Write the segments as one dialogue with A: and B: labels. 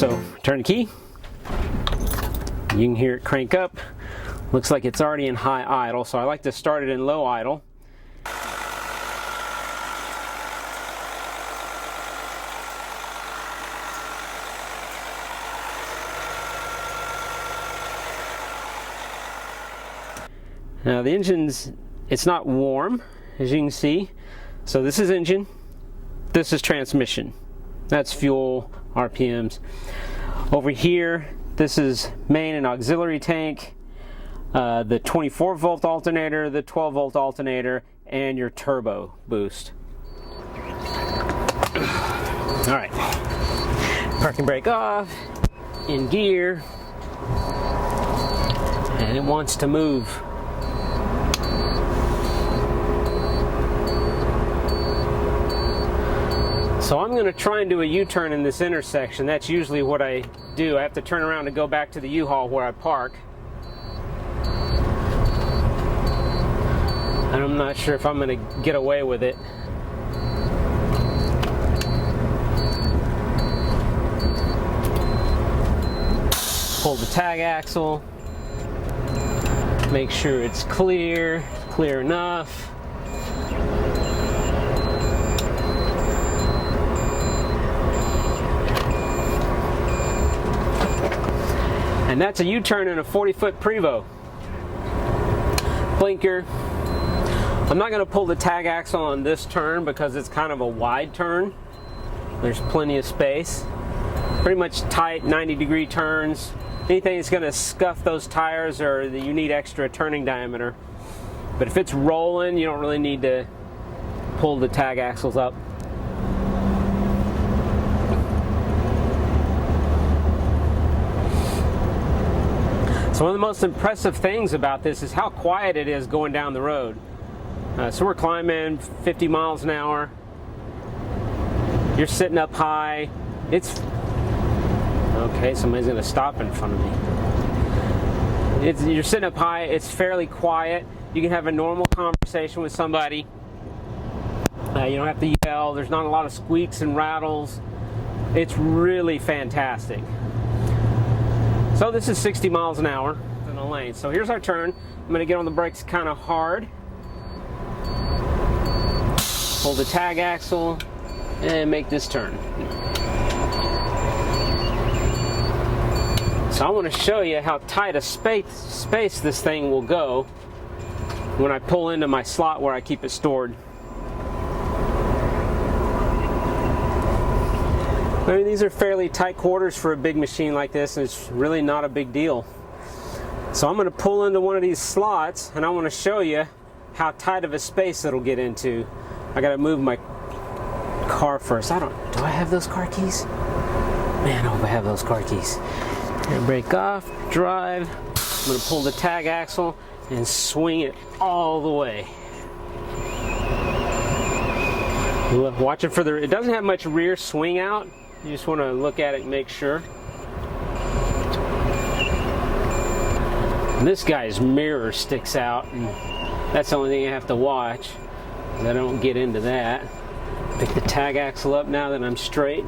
A: So turn the key. You can hear it crank up. Looks like it's already in high idle, so I like to start it in low idle. Now the it's not warm, as you can see. So this is engine, this is transmission. That's fuel, RPMs. Over here, this is main and auxiliary tank, the 24 volt alternator, the 12 volt alternator, and your turbo boost. All right, parking brake off, in gear, and it wants to move. So I'm going to try and do a U-turn in this intersection. That's usually what I do. I have to turn around to go back to the U-Haul where I park. And I'm not sure if I'm going to get away with it. Pull the tag axle. Make sure it's clear enough. And that's a U-turn in a 40-foot Prevost. Blinker. I'm not going to pull the tag axle on this turn because it's kind of a wide turn. There's plenty of space. Pretty much tight 90-degree turns. Anything that's going to scuff those tires or that you need extra turning diameter. But if it's rolling, you don't really need to pull the tag axles up. So one of the most impressive things about this is how quiet it is going down the road. So we're climbing 50 miles an hour. You're sitting up high. It's okay. Somebody's going to stop in front of me. You're sitting up high. It's fairly quiet. You can have a normal conversation with somebody. You don't have to yell. There's not a lot of squeaks and rattles. It's really fantastic. So this is 60 miles an hour in the lane. So here's our turn. I'm going to get on the brakes kind of hard. Pull the tag axle and make this turn. So I want to show you how tight a space this thing will go when I pull into my slot where I keep it stored. I mean, these are fairly tight quarters for a big machine like this, and it's really not a big deal. So I'm going to pull into one of these slots, and I want to show you how tight of a space it'll get into. I got to move my car first. Do I have those car keys? Man, I hope I have those car keys. Brake off, drive. I'm going to pull the tag axle and swing it all the way. Watch it for it doesn't have much rear swing out. You just want to look at it and make sure. And this guy's mirror sticks out, and that's the only thing I have to watch. I don't get into that. Pick the tag axle up now that I'm straight.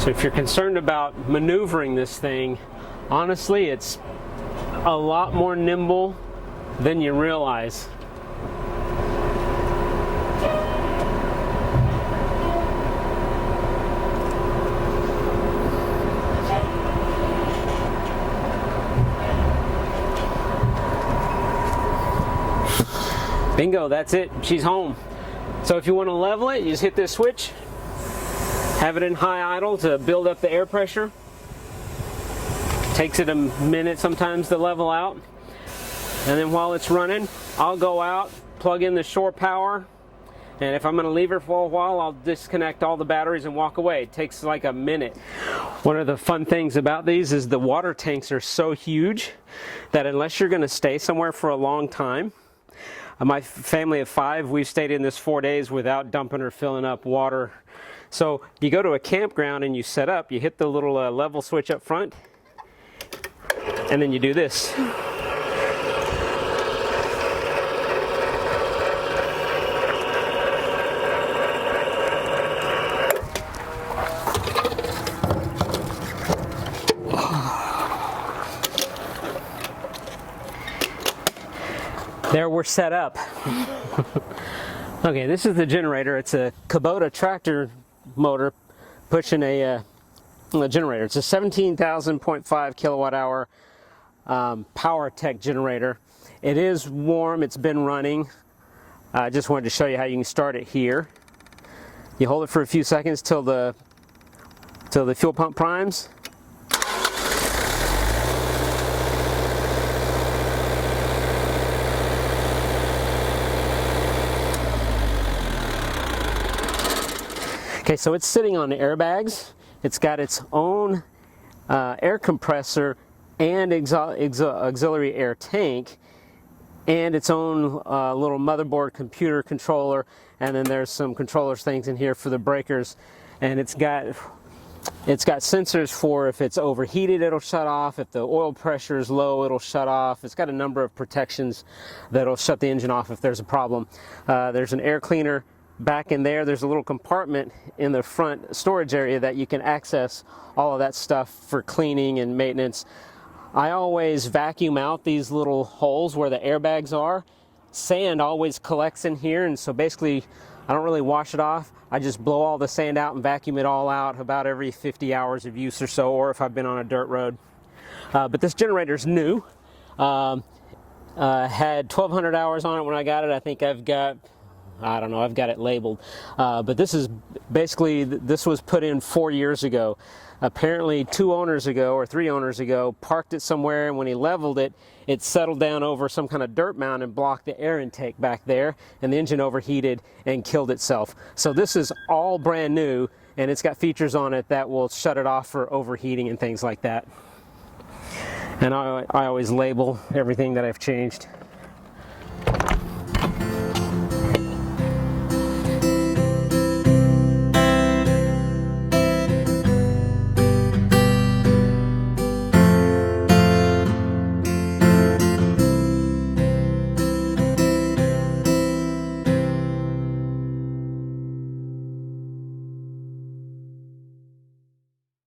A: So if you're concerned about maneuvering this thing, honestly, it's a lot more nimble than you realize. Bingo, that's it. She's home. So if you want to level it, you just hit this switch. Have it in high idle to build up the air pressure. Takes it a minute sometimes to level out. And then while it's running, I'll go out, plug in the shore power, and if I'm going to leave her for a while, I'll disconnect all the batteries and walk away. It takes like a minute. One of the fun things about these is the water tanks are so huge that unless you're going to stay somewhere for a long time, my family of 5, we've stayed in this 4 days without dumping or filling up water. So you go to a campground and you set up, you hit the little level switch up front, and then you do this. There we're set up. Okay, this is the generator. It's a Kubota tractor motor pushing a generator. It's a 17,000.5 kilowatt hour PowerTech generator. It is warm. It's been running. I just wanted to show you how you can start it here. You hold it for a few seconds till the fuel pump primes. Okay, so it's sitting on the airbags. It's got its own air compressor and auxiliary air tank, and its own little motherboard computer controller, and then there's some controllers things in here for the breakers, and it's got sensors for if it's overheated it'll shut off, if the oil pressure is low it'll shut off. It's got a number of protections that'll shut the engine off if there's a problem. There's an air cleaner back in there. There's a little compartment in the front storage area that you can access all of that stuff for cleaning and maintenance. I always vacuum out these little holes where the airbags are. Sand always collects in here, and so basically I don't really wash it off. I just blow all the sand out and vacuum it all out about every 50 hours of use or so, or if I've been on a dirt road. But this generator's new. Had 1,200 hours on it when I got it. I think I've got, I don't know, I've got it labeled. But this is basically, this was put in 4 years ago. Apparently 2 owners ago or 3 owners ago parked it somewhere, and when he leveled it, it settled down over some kind of dirt mound and blocked the air intake back there, and the engine overheated and killed itself. So this is all brand new, and it's got features on it that will shut it off for overheating and things like that. And I always label everything that I've changed.